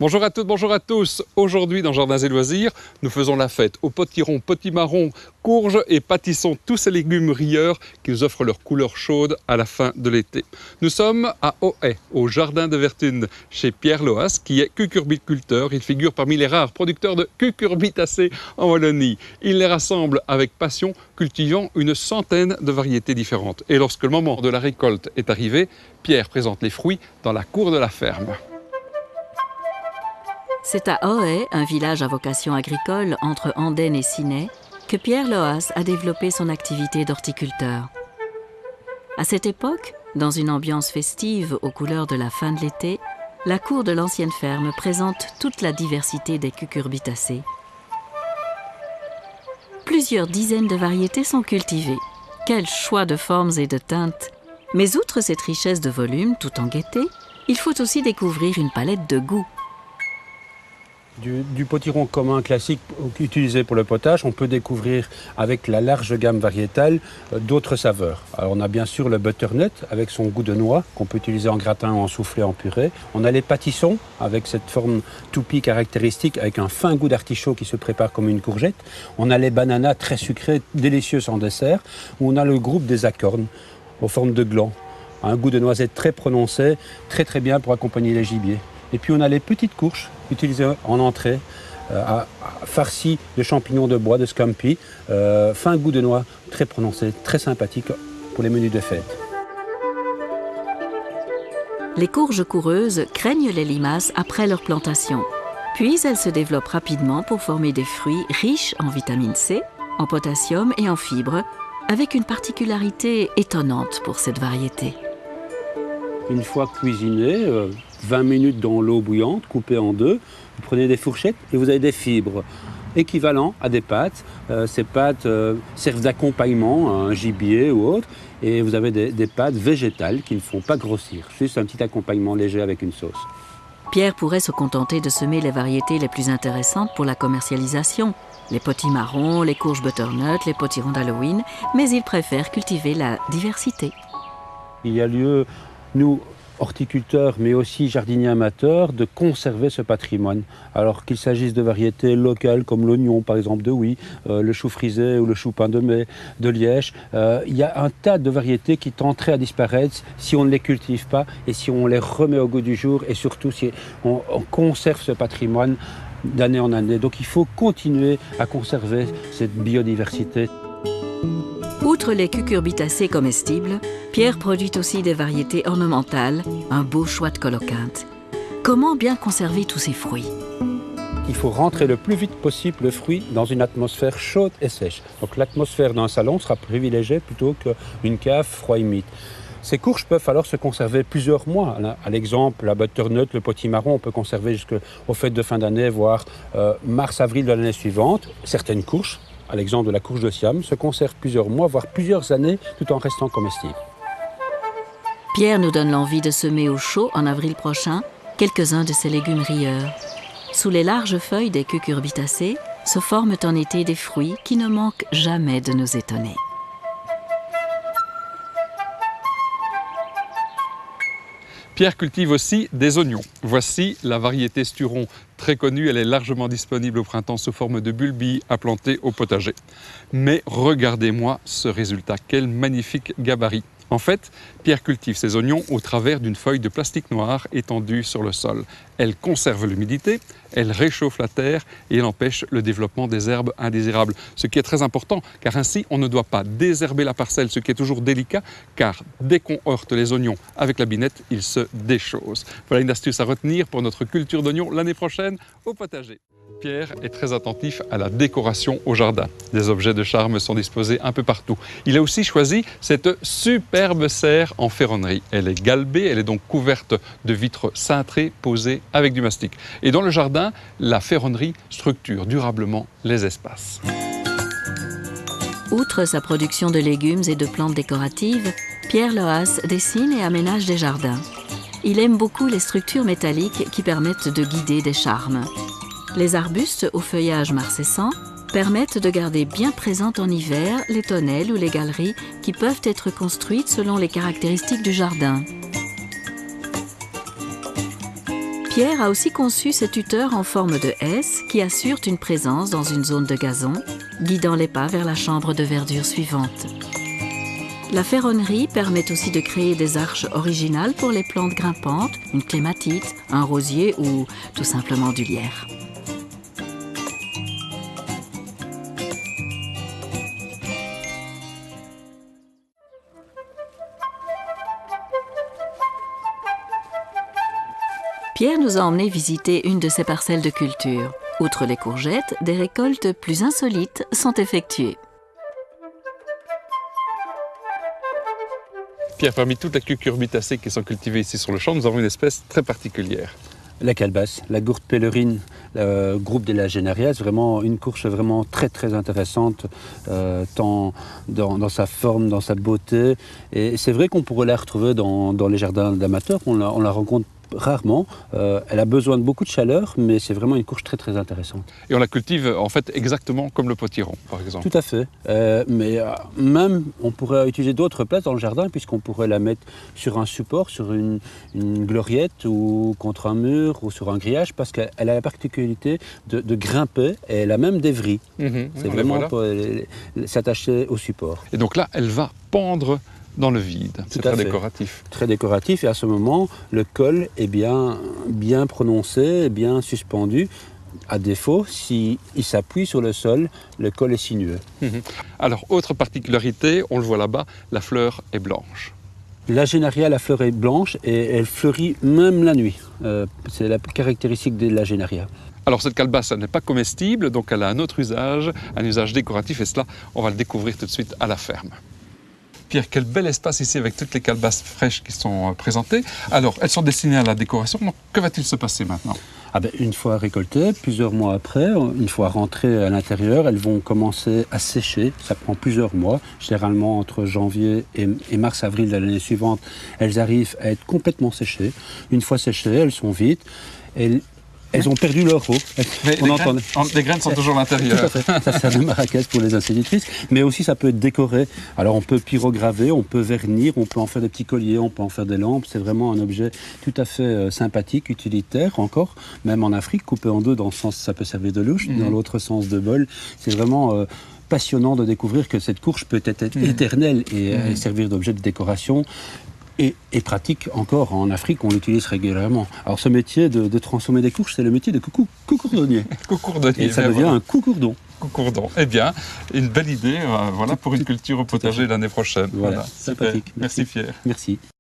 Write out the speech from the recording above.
Bonjour à toutes, bonjour à tous. Aujourd'hui dans Jardins et Loisirs, nous faisons la fête aux potirons, potimarrons, courges et pâtissons tous ces légumes rieurs qui nous offrent leur couleur chaude à la fin de l'été. Nous sommes à Ohaye, au Jardin de Vertune, chez Pierre Loas, qui est cucurbiculteur. Il figure parmi les rares producteurs de cucurbitacées en Wallonie. Il les rassemble avec passion, cultivant une centaine de variétés différentes. Et lorsque le moment de la récolte est arrivé, Pierre présente les fruits dans la cour de la ferme. C'est à Ohaye, un village à vocation agricole entre Andenne et Ciney, que Pierre Loas a développé son activité d'horticulteur. À cette époque, dans une ambiance festive aux couleurs de la fin de l'été, la cour de l'ancienne ferme présente toute la diversité des cucurbitacées. Plusieurs dizaines de variétés sont cultivées. Quel choix de formes et de teintes! Mais outre cette richesse de volume tout en gaieté, il faut aussi découvrir une palette de goûts. Du potiron commun classique utilisé pour le potage, on peut découvrir avec la large gamme variétale d'autres saveurs. Alors on a bien sûr le butternut avec son goût de noix qu'on peut utiliser en gratin ou en soufflé en purée. On a les pâtissons avec cette forme toupie caractéristique avec un fin goût d'artichaut qui se prépare comme une courgette. On a les bananas très sucrées, délicieuses en dessert. Ou on a le groupe des acornes aux formes de glands. Un goût de noisette très prononcé, très bien pour accompagner les gibiers. Et puis on a les petites courges utilisées en entrée, farcies de champignons de bois, de scampi, fin goût de noix, très prononcé, très sympathique pour les menus de fête. Les courges coureuses craignent les limaces après leur plantation. Puis elles se développent rapidement pour former des fruits riches en vitamine C, en potassium et en fibres, avec une particularité étonnante pour cette variété. Une fois cuisiné, 20 minutes dans l'eau bouillante, coupée en deux, vous prenez des fourchettes et vous avez des fibres équivalentes à des pâtes. Ces pâtes servent d'accompagnement à un gibier ou autre et vous avez des pâtes végétales qui ne font pas grossir, juste un petit accompagnement léger avec une sauce. Pierre pourrait se contenter de semer les variétés les plus intéressantes pour la commercialisation. Les potimarrons, les courges butternut, les potirons d'Halloween, mais il préfère cultiver la diversité. Il y a lieu, nous, horticulteurs, mais aussi jardiniers amateurs, de conserver ce patrimoine. Alors qu'il s'agisse de variétés locales comme l'oignon, par exemple, de Huy, le chou frisé ou le chou pain de mai, de Liège, il y a un tas de variétés qui tenteraient à disparaître si on ne les cultive pas et si on les remet au goût du jour et surtout si on conserve ce patrimoine d'année en année. Donc il faut continuer à conserver cette biodiversité. Outre les cucurbitacées comestibles, Pierre produit aussi des variétés ornementales, un beau choix de coloquinte. Comment bien conserver tous ces fruits? Il faut rentrer le plus vite possible le fruit dans une atmosphère chaude et sèche. Donc l'atmosphère d'un salon sera privilégiée plutôt qu'une cave froid humide. Ces courges peuvent alors se conserver plusieurs mois. À l'exemple, la butternut, le potimarron, on peut conserver jusqu'aux fêtes de fin d'année, voire mars-avril de l'année suivante. Certaines courges, à l'exemple de la courge de Siam, se conservent plusieurs mois, voire plusieurs années, tout en restant comestibles. Pierre nous donne l'envie de semer au chaud, en avril prochain, quelques-uns de ces légumes rieurs. Sous les larges feuilles des cucurbitacées se forment en été des fruits qui ne manquent jamais de nous étonner. Pierre cultive aussi des oignons. Voici la variété Sturon, très connue. Elle est largement disponible au printemps sous forme de bulbilles à planter au potager. Mais regardez-moi ce résultat, quel magnifique gabarit. En fait, Pierre cultive ses oignons au travers d'une feuille de plastique noir étendue sur le sol. Elle conserve l'humidité, elle réchauffe la terre et elle empêche le développement des herbes indésirables. Ce qui est très important, car ainsi on ne doit pas désherber la parcelle, ce qui est toujours délicat, car dès qu'on heurte les oignons avec la binette, ils se déchaussent. Voilà une astuce à retenir pour notre culture d'oignons l'année prochaine au potager. Pierre est très attentif à la décoration au jardin. Des objets de charme sont disposés un peu partout. Il a aussi choisi cette superbe serre en ferronnerie. Elle est galbée, elle est donc couverte de vitres cintrées posées avec du mastic. Et dans le jardin, la ferronnerie structure durablement les espaces. Outre sa production de légumes et de plantes décoratives, Pierre Loas dessine et aménage des jardins. Il aime beaucoup les structures métalliques qui permettent de guider des charmes. Les arbustes au feuillage marcescent permettent de garder bien présentes en hiver les tonnelles ou les galeries qui peuvent être construites selon les caractéristiques du jardin. Pierre a aussi conçu ses tuteurs en forme de S qui assurent une présence dans une zone de gazon, guidant les pas vers la chambre de verdure suivante. La ferronnerie permet aussi de créer des arches originales pour les plantes grimpantes, une clématite, un rosier ou tout simplement du lierre. Pierre nous a emmenés visiter une de ses parcelles de culture. Outre les courgettes, des récoltes plus insolites sont effectuées. Pierre, parmi toutes les cucurbitacées qui sont cultivées ici sur le champ, nous avons une espèce très particulière. La calebasse, la gourde pèlerine, groupe des Lagenaria, c'est vraiment une courge vraiment très intéressante, tant dans sa forme, dans sa beauté. Et c'est vrai qu'on pourrait la retrouver dans les jardins d'amateurs, on la rencontre rarement. Elle a besoin de beaucoup de chaleur, mais c'est vraiment une courge très intéressante. Et on la cultive en fait exactement comme le potiron, par exemple. Tout à fait. Mais même, on pourrait utiliser d'autres places dans le jardin, puisqu'on pourrait la mettre sur un support, sur une gloriette ou contre un mur ou sur un grillage, parce qu'elle a la particularité de grimper et elle a même des vrilles. C'est vraiment pour s'attacher au support. Et donc là, elle va pendre dans le vide. C'est très décoratif. Très décoratif, et à ce moment, le col est bien prononcé, bien suspendu. À défaut, s'il s'appuie sur le sol, le col est sinueux. Alors, autre particularité, on le voit là-bas, la fleur est blanche. La Lagenaria, la fleur est blanche et elle fleurit même la nuit. C'est la caractéristique de la Lagenaria. Alors cette calebasse, elle n'est pas comestible, donc elle a un autre usage, un usage décoratif, et cela, on va le découvrir tout de suite à la ferme. Pierre, quel bel espace ici avec toutes les calebasses fraîches qui sont présentées. Alors, elles sont destinées à la décoration, donc que va-t-il se passer maintenant ? Une fois récoltées, plusieurs mois après, une fois rentrées à l'intérieur, elles vont commencer à sécher. Ça prend plusieurs mois, généralement entre janvier et mars-avril de l'année suivante. Elles arrivent à être complètement séchées. Une fois séchées, elles sont vides. Elles ont perdu leur eau. Mais les graines sont toujours à l'intérieur. Tout à fait. Ça sert de maracas pour les institutrices. Mais aussi, ça peut être décoré. Alors, on peut pyrograver, on peut vernir, on peut en faire des petits colliers, on peut en faire des lampes. C'est vraiment un objet tout à fait sympathique, utilitaire encore. Même en Afrique, coupé en deux, dans ce sens, ça peut servir de louche. Dans l'autre sens, de bol. C'est vraiment passionnant de découvrir que cette courge peut être éternelle et servir d'objet de décoration. Et pratique encore. En Afrique, on l'utilise régulièrement. Alors ce métier de transformer des courges, c'est le métier de coucourdonnier. Coucourdonnier. Et ça devient un coucourdon. Coucourdon. Eh bien, une belle idée pour une culture au potager l'année prochaine. Voilà, sympathique. Merci Pierre. Merci.